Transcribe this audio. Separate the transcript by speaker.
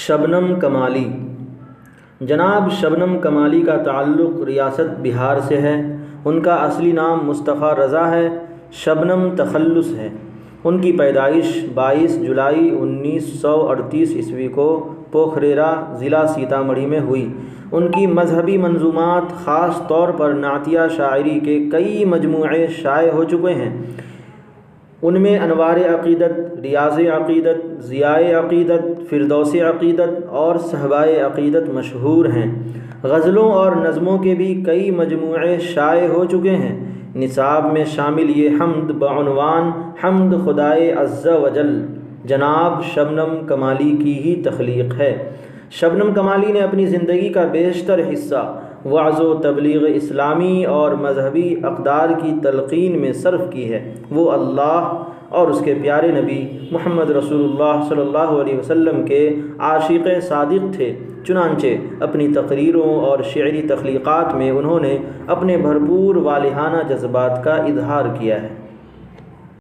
Speaker 1: شبنم کمالی۔ جناب شبنم کمالی کا تعلق ریاست بہار سے ہے۔ ان کا اصلی نام مصطفیٰ رضا ہے۔ شبنم تخلص ہے۔ ان کی پیدائش 22 جولائی 1938 عیسوی کو پوکھریرا ضلع سیتامڑھی میں ہوئی۔ ان کی مذہبی منظومات خاص طور پر نعتیہ شاعری کے کئی مجموعے شائع ہو چکے ہیں۔ ان میں انوار عقیدت، ریاض عقیدت، ضیاء عقیدت، فردوس عقیدت اور صحبائے عقیدت مشہور ہیں۔ غزلوں اور نظموں کے بھی کئی مجموعے شائع ہو چکے ہیں۔ نصاب میں شامل یہ حمد بعنوان حمد خدائے عز و جل جناب شبنم کمالی کی ہی تخلیق ہے۔ شبنم کمالی نے اپنی زندگی کا بیشتر حصہ وعظ و تبلیغ اسلامی اور مذہبی اقدار کی تلقین میں صرف کی ہے۔ وہ اللہ اور اس کے پیارے نبی محمد رسول اللہ صلی اللہ علیہ وسلم کے عاشق صادق تھے، چنانچہ اپنی تقریروں اور شعری تخلیقات میں انہوں نے اپنے بھرپور والہانہ جذبات کا اظہار کیا ہے۔